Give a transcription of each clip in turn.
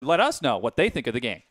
let us know what they think of the game.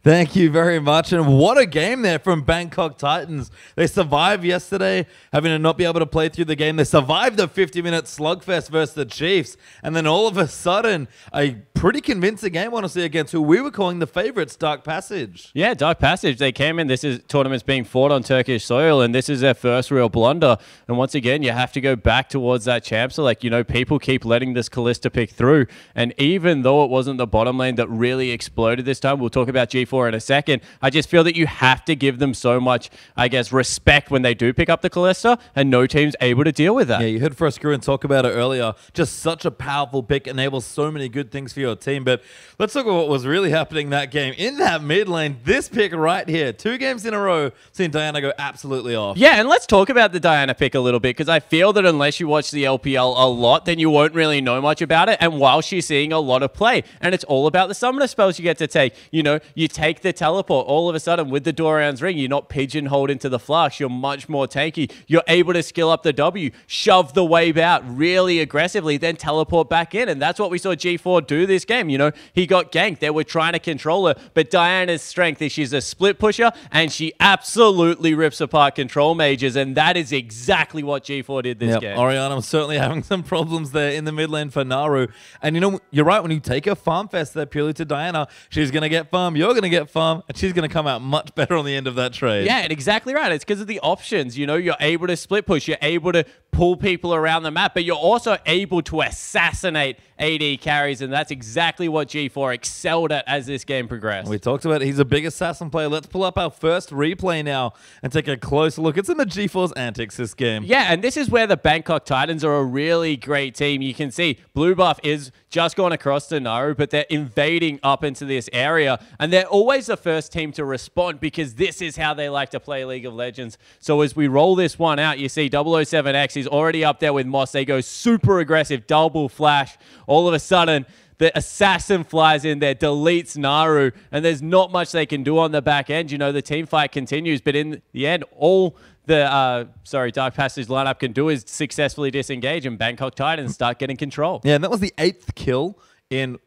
Thank you very much. And what a game there from Bangkok Titans. They survived yesterday, having to not be able to play through the game. They survived the 50-minute slugfest versus the Chiefs. And then all of a sudden, a pretty convincing game, honestly, against who we were calling the favorites, Dark Passage. Yeah, Dark Passage. They came in. This is tournaments being fought on Turkish soil, and this is their first real blunder. And once again, you have to go back towards that champ select. You know, people keep letting this Kalista pick through. And even though it wasn't the bottom lane that really exploded this time, we'll talk about G4 in a second, I just feel that you have to give them so much, I guess, respect when they do pick up the Kalista, and no team's able to deal with that. Yeah, you heard Froskurin talk about it earlier. Just such a powerful pick, enables so many good things for your team. But let's talk about what was really happening that game. In that mid lane, this pick right here, 2 games in a row, seen Diana go absolutely off. Yeah, and let's talk about the Diana pick a little bit, because I feel that unless you watch the LPL a lot, then you won't really know much about it. And while she's seeing a lot of play, and it's all about the summoner spells you get to take. You know, you take the teleport, all of a sudden with the Doran's ring, you're not pigeonholed into the flash, you're much more tanky. You're able to skill up the W, shove the wave out really aggressively, then teleport back in. And that's what we saw G4 do this game. You know, he got ganked. They were trying to control her, but Diana's strength is she's a split pusher, and she absolutely rips apart control mages, and that is exactly what G4 did this game. Oriana certainly having some problems there in the mid lane for Naru. And you know, you're right, when you take a farm fest there purely to Diana, she's going to get farm, you're going to get farm, and she's going to come out much better on the end of that trade. Yeah, and exactly right. It's because of the options. You know, you're able to split push, you're able to pull people around the map, but you're also able to assassinate AD carries, and that's exactly what G4 excelled at as this game progressed. We talked about it. He's a big assassin player. Let's pull up our first replay now and take a closer look at some of G4's antics this game. Yeah, and this is where the Bangkok Titans are a really great team. You can see Blue Buff is just gone across to Naru, but they're invading up into this area, and they're always the first team to respond because this is how they like to play League of Legends. So as we roll this one out, you see 007X is already up there with Moss. They go super aggressive, double flash. All of a sudden, the assassin flies in there, deletes Naru, and there's not much they can do on the back end. You know, the team fight continues, but in the end, all the Dark Passage lineup can do is successfully disengage, and Bangkok Titans start getting control. Yeah, and that was the 8th kill in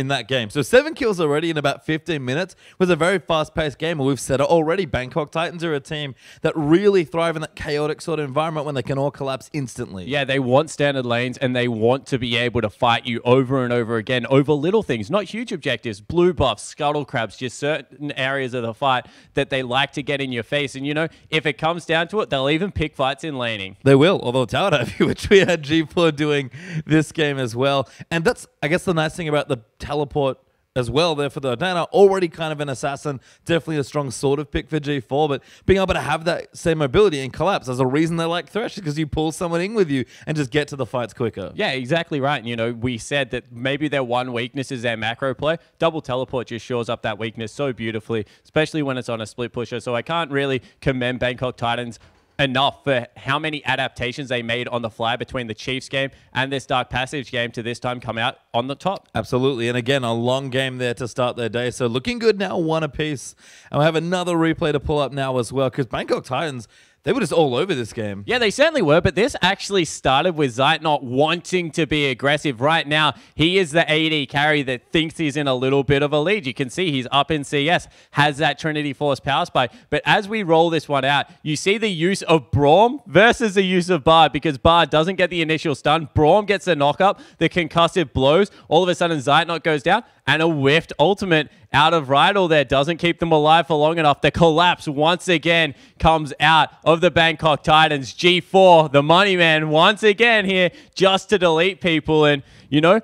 that game. So 7 kills already in about 15 minutes. It was a very fast-paced game, and we've said it already. Bangkok Titans are a team that really thrive in that chaotic sort of environment when they can all collapse instantly. Yeah, they want standard lanes, and they want to be able to fight you over and over again over little things, not huge objectives. Blue buffs, scuttle crabs, just certain areas of the fight that they like to get in your face. And, you know, if it comes down to it, they'll even pick fights in laning. They will, although Tower Dive, which we had G4 doing this game as well. And that's, I guess, the nice thing about the teleport as well there for the Diana. Already kind of an assassin, definitely a strong sort of pick for G4, but being able to have that same mobility and collapse, there's a reason they like Thresh, because you pull someone in with you and just get to the fights quicker. Yeah, exactly right. And, you know, we said that maybe their one weakness is their macro play. Double teleport just shores up that weakness so beautifully, especially when it's on a split pusher. So I can't really commend Bangkok Titans enough for how many adaptations they made on the fly between the Chiefs game and this Dark Passage game to this time come out on the top. Absolutely. And again, a long game there to start their day. So looking good now, 1 apiece. And we have another replay to pull up now as well, because Bangkok Titans, they were just all over this game. Yeah, they certainly were, but this actually started with Zeit not wanting to be aggressive. Right now, he is the AD carry that thinks he's in a little bit of a lead. You can see he's up in CS, has that Trinity Force power spike. But as we roll this one out, you see the use of Braum versus the use of Bard, because Bard doesn't get the initial stun. Braum gets the knock-up, the concussive blows. All of a sudden, Zeit not goes down, and a whiffed ultimate out of Rydal there doesn't keep them alive for long enough. The collapse once again comes out of the Bangkok Titans. G4, the money man, once again here just to delete people. And, you know,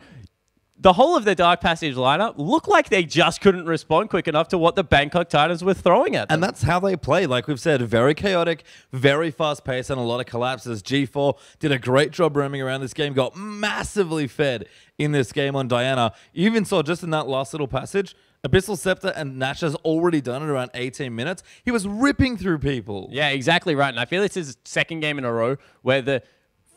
the whole of the Dark Passage lineup looked like they just couldn't respond quick enough to what the Bangkok Titans were throwing at them. And that's how they play. Like we've said, very chaotic, very fast-paced, and a lot of collapses. G4 did a great job roaming around this game, got massively fed in this game on Diana. You even saw just in that last little passage, Abyssal Scepter and Nasha's already done it around 18 minutes. He was ripping through people. Yeah, exactly right. And I feel this is the second game in a row where the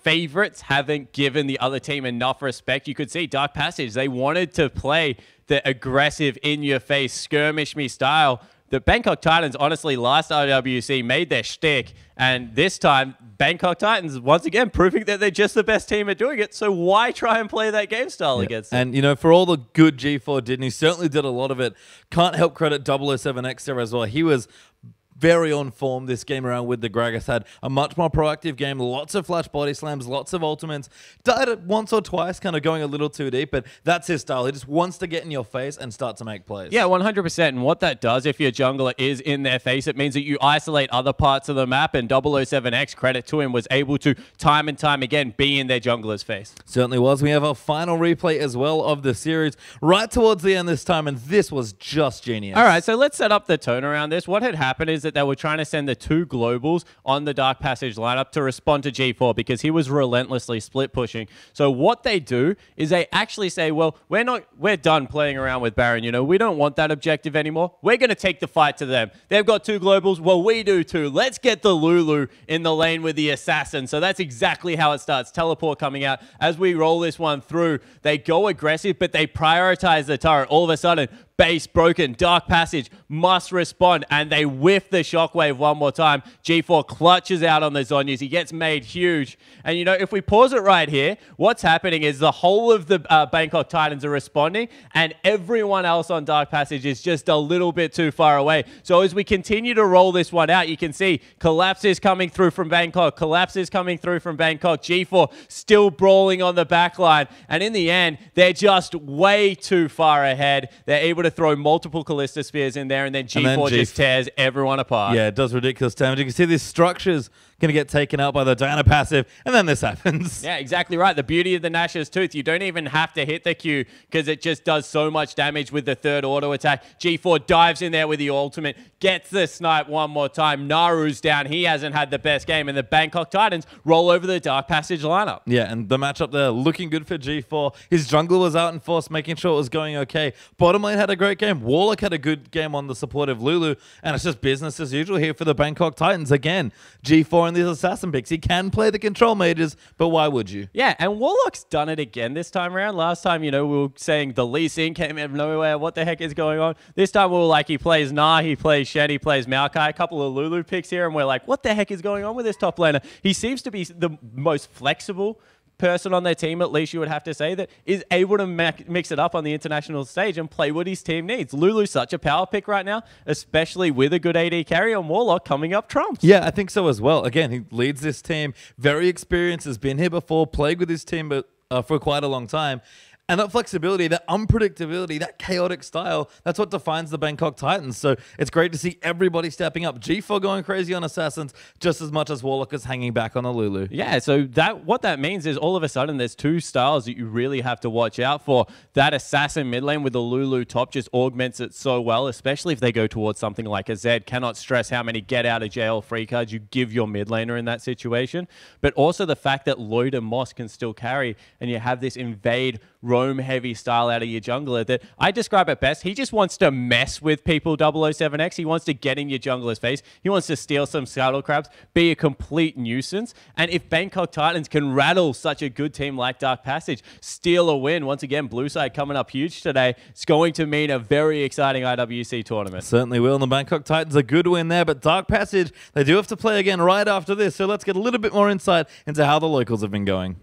favorites haven't given the other team enough respect. You could see Dark Passage, they wanted to play the aggressive, in-your-face, skirmish me style the Bangkok Titans, honestly, last IWC made their shtick, and this time, Bangkok Titans, once again, proving that they're just the best team at doing it, so why try and play that game style against them? And, you know, for all the good G4 did, and he certainly did a lot of it, can't help credit 007X there as well. He was very on form this game around with the Gragas. Had a much more proactive game, lots of flash body slams, lots of ultimates. Died it once or twice, kind of going a little too deep, but that's his style. He just wants to get in your face and start to make plays. Yeah, 100%. And what that does, if your jungler is in their face, it means that you isolate other parts of the map, and 007X, credit to him, was able to time and time again be in their jungler's face. Certainly was. We have our final replay as well of the series right towards the end this time, and this was just genius. All right, so let's set up the tone around this. What had happened is that they were trying to send the 2 globals on the Dark Passage lineup to respond to G4 because he was relentlessly split pushing. So what they do is they actually say, well, we're done playing around with Baron. You know, we don't want that objective anymore. We're going to take the fight to them. They've got 2 globals. Well, we do too. Let's get the Lulu in the lane with the assassin. So that's exactly how it starts. Teleport coming out. As we roll this one through, they go aggressive, but they prioritize the turret. All of a sudden, base broken, Dark Passage must respond, and they whiff the shockwave one more time. G4 clutches out on the Zhonyas. He gets made huge. And, you know, if we pause it right here, what's happening is the whole of the Bangkok Titans are responding, and everyone else on Dark Passage is just a little bit too far away. So as we continue to roll this one out, you can see Collapse is coming through from Bangkok. Collapse is coming through from Bangkok. G4 still brawling on the back line. And in the end, they're just way too far ahead. They're able to throw multiple Callista Spheres in there, and then G4 just tears everyone apart. Yeah, it does ridiculous damage. You can see these structures going to get taken out by the Diana passive, and then this happens. Yeah, exactly right. The beauty of the Nash's Tooth, you don't even have to hit the Q because it just does so much damage with the 3rd auto attack. G4 dives in there with the ultimate, gets the snipe one more time. Naru's down. He hasn't had the best game, and the Bangkok Titans roll over the Dark Passage lineup. Yeah, and the matchup there looking good for G4. His jungler was out in force, making sure it was going okay. Bottom lane had a great game. Warlock had a good game on the supportive Lulu, and it's just business as usual here for the Bangkok Titans. Again, G4 and these assassin picks. He can play the control mages, but why would you? Yeah, and Warlock's done it again this time around. Last time, you know, we were saying the Lee Sin came out of nowhere. What the heck is going on? This time we were like, he plays Na, he plays Shen, he plays Maokai. A couple of Lulu picks here, and we're like, what the heck is going on with this top laner? He seems to be the most flexible person on their team, at least you would have to say, that is able to mix it up on the international stage and play what his team needs. Lulu's such a power pick right now, especially with a good AD carry, and Warlock coming up trumps. Yeah, I think so as well. Again, he leads this team, very experienced, has been here before, played with his team for quite a long time. And that flexibility, that unpredictability, that chaotic style, that's what defines the Bangkok Titans. So it's great to see everybody stepping up. G4 going crazy on Assassins just as much as Warlock is hanging back on the Lulu. Yeah, so what that means is all of a sudden there's 2 styles that you really have to watch out for. That Assassin mid lane with the Lulu top just augments it so well, especially if they go towards something like a Zed. Cannot stress how many get out of jail free cards you give your mid laner in that situation. But also the fact that Lloyd and Moss can still carry, and you have this invade roam heavy style out of your jungler that I describe it best. He just wants to mess with people, 007X. He wants to get in your jungler's face. He wants to steal some scuttle crabs, be a complete nuisance. And if Bangkok Titans can rattle such a good team like Dark Passage, steal a win, once again, blue side coming up huge today, it's going to mean a very exciting IWC tournament. Certainly will. And the Bangkok Titans, a good win there. But Dark Passage, they do have to play again right after this. So let's get a little bit more insight into how the locals have been going.